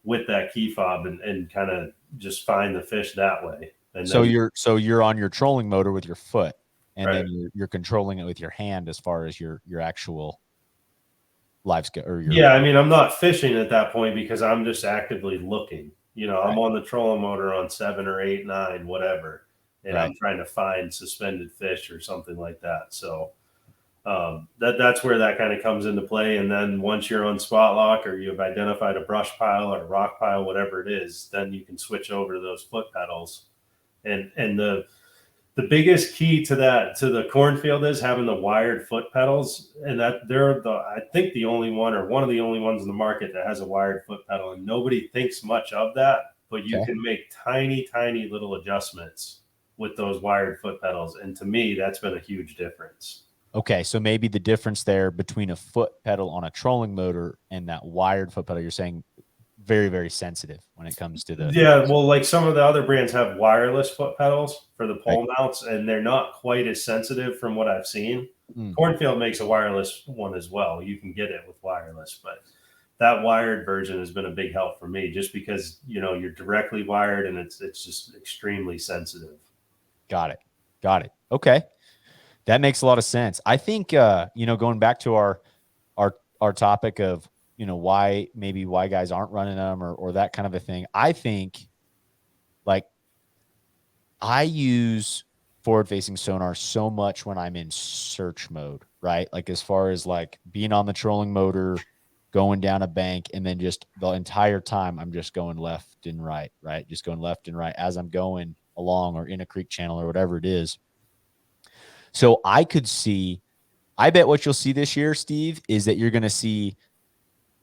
with that key fob and kind of just find the fish that way. And so you're on your trolling motor with your foot, and right. then you're controlling it with your hand as far as your actual live scale or your. Yeah, I mean, I'm not fishing at that point because I'm just actively looking. Right. I'm on the trolling motor on 7 or 8, 9, whatever, and I'm trying to find suspended fish or something like that. So that's where that kind of comes into play. And then once you're on spot lock or you've identified a brush pile or a rock pile, whatever it is, then you can switch over to those foot pedals. And the biggest key to the cornfield is having the wired foot pedals, and that I think the only one or one of the only ones in the market that has a wired foot pedal, and nobody thinks much of that, but you can make tiny little adjustments with those wired foot pedals. And to me, that's been a huge difference. Okay. So maybe the difference there between a foot pedal on a trolling motor and that wired foot pedal, you're saying very, very sensitive when it comes to the. Yeah. Well, like some of the other brands have wireless foot pedals for the pole mounts, and they're not quite as sensitive from what I've seen. Cornfield makes a wireless one as well. You can get it with wireless, but that wired version has been a big help for me just because, you're directly wired and it's just extremely sensitive. Got it. Okay. That makes a lot of sense. I think, going back to our topic of, why guys aren't running them or that kind of a thing. I think like I use forward facing sonar so much when I'm in search mode, right? Like as far as like being on the trolling motor, going down a bank, and then just the entire time I'm just going left and right, just going left and right as I'm going along or in a creek channel or whatever it is. So I bet what you'll see this year, Steve, is that you're going to see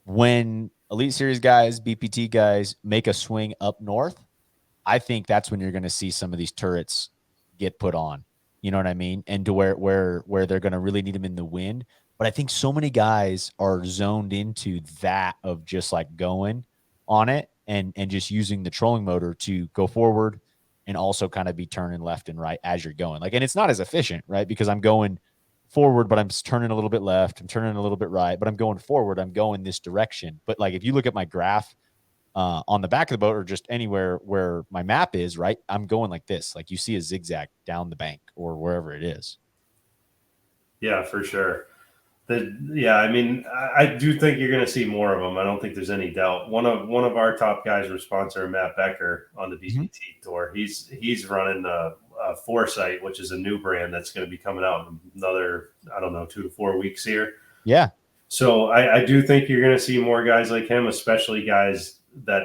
when Elite Series guys, BPT guys make a swing up north. I think that's when you're going to see some of these turrets get put on. You know what I mean? And to where they're going to really need them in the wind. But I think so many guys are zoned into that of just like going on it and just using the trolling motor to go forward and also kind of be turning left and right as you're going. Like, and it's not as efficient, right? Because I'm going forward, but I'm turning a little bit left. I'm turning a little bit right, but I'm going forward. I'm going this direction. But like, if you look at my graph on the back of the boat or just anywhere where my map is, right, I'm going like this. Like you see a zigzag down the bank or wherever it is. Yeah, for sure. I mean, I do think you're going to see more of them. I don't think there's any doubt. One of our top guys, our sponsor, Matt Becker, on the BPT tour, he's running Foresight, which is a new brand that's going to be coming out in another, 2 to 4 weeks here. Yeah. So I do think you're going to see more guys like him, especially guys that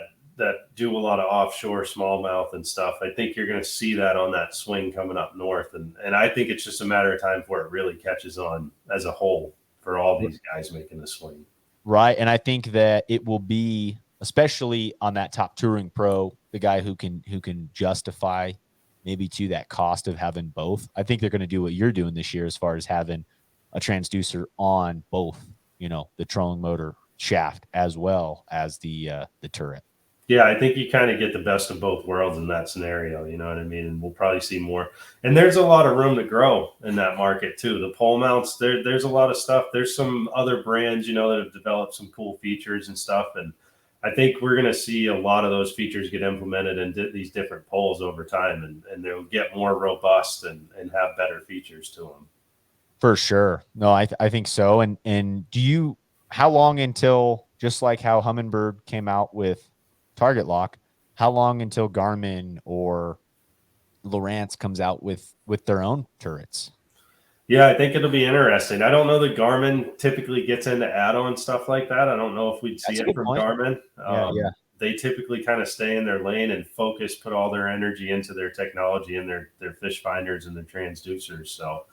do a lot of offshore smallmouth and stuff. I think you're going to see that on that swing coming up north, and I think it's just a matter of time before it really catches on as a whole for all these guys making the swing. Right. And I think that it will be, especially on that top touring pro, the guy who can justify maybe to that cost of having both. I think they're going to do what you're doing this year as far as having a transducer on both, the trolling motor shaft as well as the turret. Yeah, I think you kind of get the best of both worlds in that scenario. You know what I mean? And we'll probably see more. And there's a lot of room to grow in that market too. The pole mounts, there's a lot of stuff. There's some other brands, you know, that have developed some cool features and stuff. And I think we're going to see a lot of those features get implemented in these different poles over time, and they'll get more robust and have better features to them. For sure. No, I think so. And how long until, just like how Humminbird came out with target lock, how long until Garmin or Lowrance comes out with their own turrets? Yeah, I think it'll be interesting. I don't know that Garmin typically gets into add-on stuff like that. I don't know if we'd see That's a it good from point. Garmin. Yeah. They typically kind of stay in their lane and focus, put all their energy into their technology and their fish finders and their transducers. So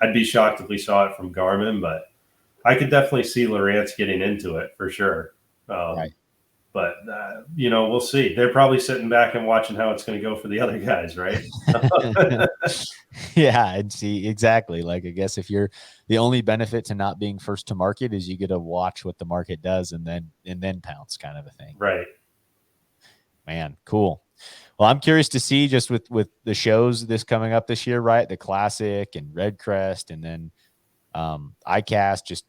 I'd be shocked if we saw it from Garmin, but I could definitely see Lowrance getting into it for sure. Right. But you know, we'll see. They're probably sitting back and watching how it's going to go for the other guys, right? Yeah, and see exactly. Like, I guess if you're, the only benefit to not being first to market is you get to watch what the market does and then pounce, kind of a thing. Right. Man, cool. Well, I'm curious to see, just with the shows this coming up this year, right? The Classic and Red Crest, and then ICAST, just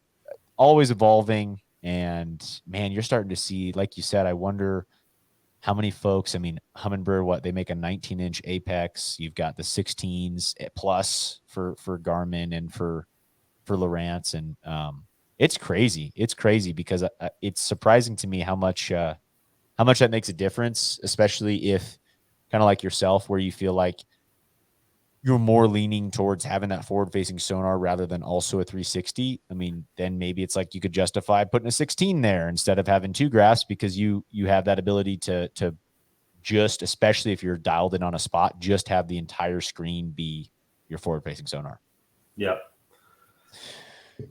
always evolving. And man, you're starting to see, like you said, I wonder how many folks, I mean, Humminbird, what, they make a 19-inch Apex. You've got the 16s plus for Garmin and for Lowrance. And it's crazy. It's crazy because it's surprising to me how much that makes a difference, especially if, kind of like yourself, where you feel like you're more leaning towards having that forward-facing sonar rather than also a 360. I mean, then maybe it's like you could justify putting a 16 there instead of having two graphs, because you have that ability to just, especially if you're dialed in on a spot, just have the entire screen be your forward-facing sonar. Yeah.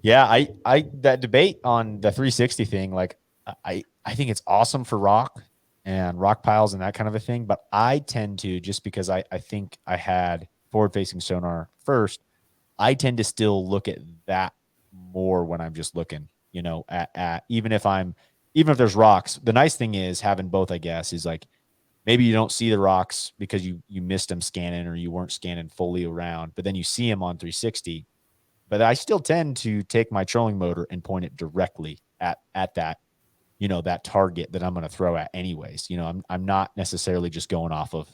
Yeah, I that debate on the 360 thing, like I think it's awesome for rock and rock piles and that kind of a thing, but I tend to, just because I think I had forward-facing sonar first, I tend to still look at that more when I'm just looking, you know, at even if there's rocks. The nice thing is having both, I guess, is like, maybe you don't see the rocks because you missed them scanning, or you weren't scanning fully around, but then you see them on 360. But I still tend to take my trolling motor and point it directly at that, you know, that target that I'm going to throw at anyways. You know, I'm not necessarily just going off of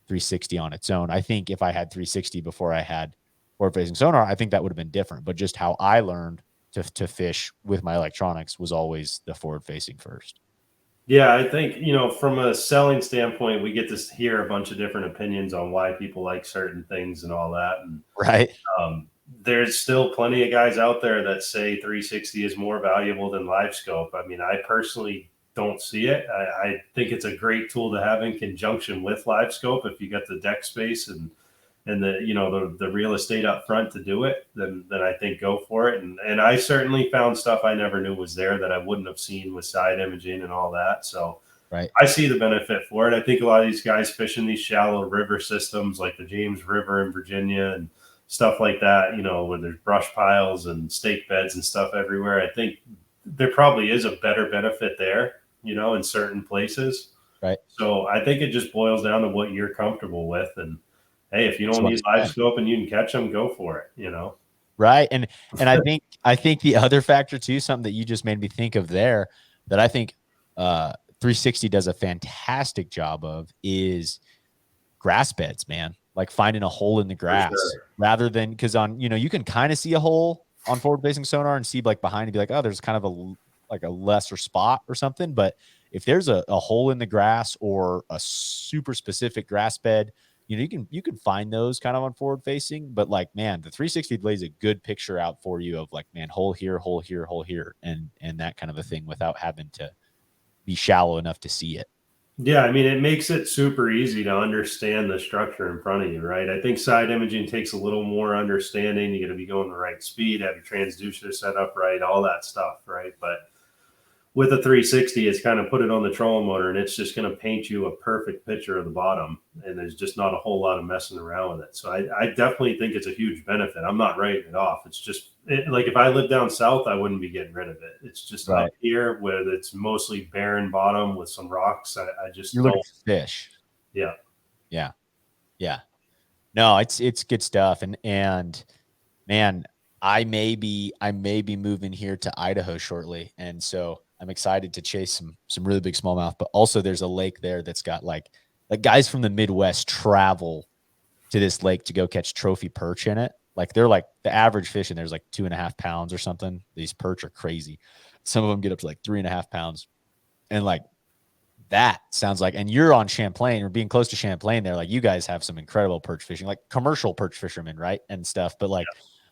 360 on its own. I think if I had 360 before I had forward facing sonar, I think that would have been different. But just how I learned to fish with my electronics was always the forward facing first. Yeah, I think, you know, from a selling standpoint, we get to hear a bunch of different opinions on why people like certain things and all that. And Right. there's still plenty of guys out there that say 360 is more valuable than live scope. I mean, I personally don't see it. I think it's a great tool to have in conjunction with live scope. If you got the deck space and the, you know, the real estate up front to do it, then I think go for it. And I certainly found stuff I never knew was there that I wouldn't have seen with side imaging and all that. So Right. I see the benefit for it. I think a lot of these guys fishing these shallow river systems like the James River in Virginia and stuff like that, you know, where there's brush piles and stake beds and stuff everywhere. I think there probably is a better benefit there, you know, in certain places. Right. So I think it just boils down to what you're comfortable with. And hey, if you That's don't what need I live said. scope and you can catch them, go for it, you know? Right. And I think the other factor too, something that you just made me think of there, that I think 360 does a fantastic job of, is grass beds, man. Like finding a hole in the For grass, sure. rather than, because on, you know, you can kind of see a hole on forward facing sonar and see like behind and be like, oh, there's kind of a lesser spot or something. But if there's a hole in the grass or a super specific grass bed, you know, you can find those kind of on forward facing. But like, man, the 360 lays a good picture out for you of like, man, hole here, hole here, hole here, and that kind of a thing, without having to be shallow enough to see it. Yeah, I mean, it makes it super easy to understand the structure in front of you, right? I think side imaging takes a little more understanding. You got to be going the right speed, have your transducer set up right, all that stuff, right? But with a 360, it's kind of put it on the trolling motor, and it's just going to paint you a perfect picture of the bottom. And there's just not a whole lot of messing around with it. So I definitely think it's a huge benefit. I'm not writing it off. It's just like if I lived down south, I wouldn't be getting rid of it. It's just up here where it's mostly barren bottom with some rocks. I just You're looking for fish. Yeah. Yeah. Yeah. No, it's good stuff. And man, I may be moving here to Idaho shortly. And so I'm excited to chase some really big smallmouth, but also there's a lake there that's got like guys from the Midwest travel to this lake to go catch trophy perch in it. Like they're like the average fish in there's like 2.5 pounds or something. These perch are crazy. Some of them get up to like 3.5 pounds. And like that sounds like, and you're on Champlain or being close to Champlain there. Like you guys have some incredible perch fishing, like commercial perch fishermen, right? And stuff. But like,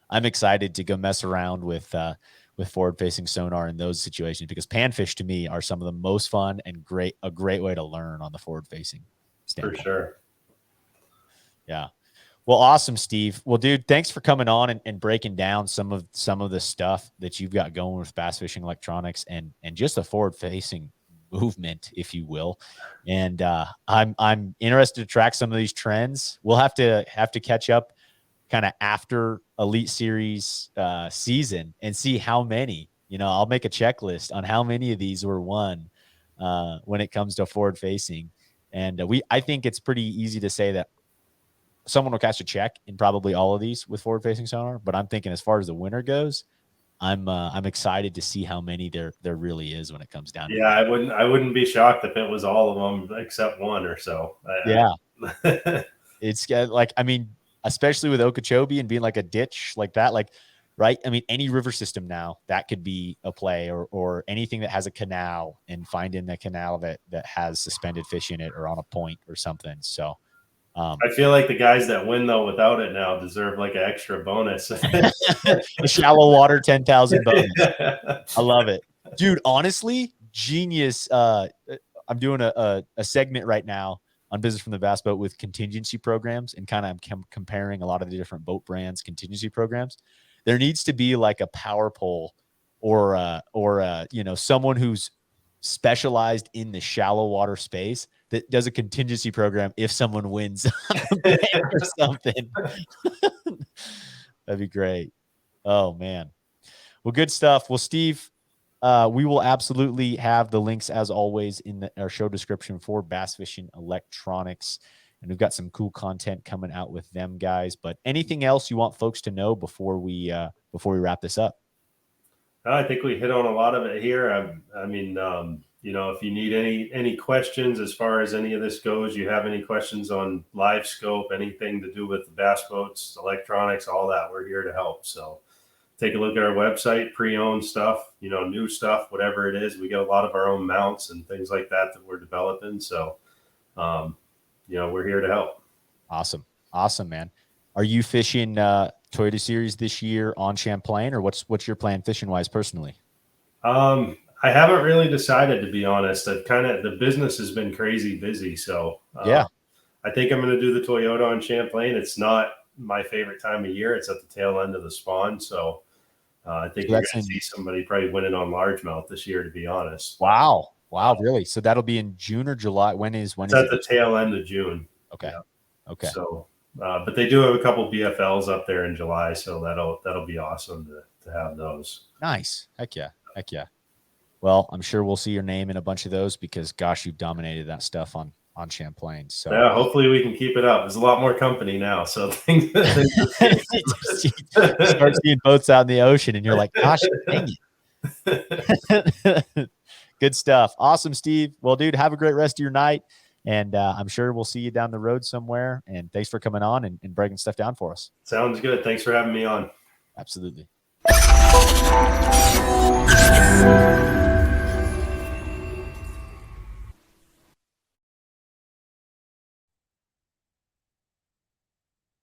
I'm excited to go mess around with forward-facing sonar in those situations because panfish to me are some of the most fun and a great way to learn on the forward-facing standpoint. For sure. Yeah. Well, awesome, Steve. Well, dude, thanks for coming on and breaking down some of the stuff that you've got going with bass fishing electronics and just the forward-facing movement, if you will. And I'm interested to track some of these trends. We'll have to catch up kind of after Elite Series season and see how many, I'll make a checklist on how many of these were won when it comes to forward facing. And I think it's pretty easy to say that someone will catch a check in probably all of these with forward facing sonar, but I'm thinking as far as the winner goes, I'm excited to see how many there really is when it comes down. Yeah, I wouldn't be shocked if it was all of them except one or so. Yeah. It's like, I mean, especially with Okeechobee and being like a ditch like that, like, right? I mean, any river system now that could be a play or anything that has a canal and finding the canal that has suspended fish in it or on a point or something. So I feel like the guys that win though without it now deserve like an extra bonus. A shallow water 10,000 bonus. I love it, dude. Honestly, genius. I'm doing a segment right now on Business from the Bass Boat with contingency programs and kind of comparing a lot of the different boat brands contingency programs. There needs to be like a power pole or someone who's specialized in the shallow water space that does a contingency program if someone wins or something. That'd be great. Oh man. Well, good stuff. Well, Steve, we will absolutely have the links as always in our show description for Bass Fishing Electronics. And we've got some cool content coming out with them guys, but anything else you want folks to know before we wrap this up? I think we hit on a lot of it here. I mean, if you need any questions as far as any of this goes, you have any questions on live scope, anything to do with the bass boats, electronics, all that, we're here to help. So take a look at our website, pre-owned stuff, new stuff, whatever it is. We get a lot of our own mounts and things like that we're developing. So, we're here to help. Awesome, man. Are you fishing Toyota Series this year on Champlain, or what's your plan fishing wise personally? I haven't really decided, to be honest. The business has been crazy busy. So yeah, I think I'm going to do the Toyota on Champlain. It's not my favorite time of year. It's at the tail end of the spawn. So I think you're going to see somebody probably winning on largemouth this year, to be honest. Wow. Really? So that'll be in June or July? It's at the tail end of June. Okay. Yeah. Okay. So, but they do have a couple BFLs up there in July. So that'll be awesome to have those. Nice. Heck yeah. Well, I'm sure we'll see your name in a bunch of those because gosh, you've dominated that stuff on Champlain. So yeah, hopefully we can keep it up. There's a lot more company now. So things start seeing boats out in the ocean and you're like, gosh, dang it. Good stuff. Awesome, Steve. Well, dude, have a great rest of your night. And I'm sure we'll see you down the road somewhere. And thanks for coming on and breaking stuff down for us. Sounds good. Thanks for having me on. Absolutely.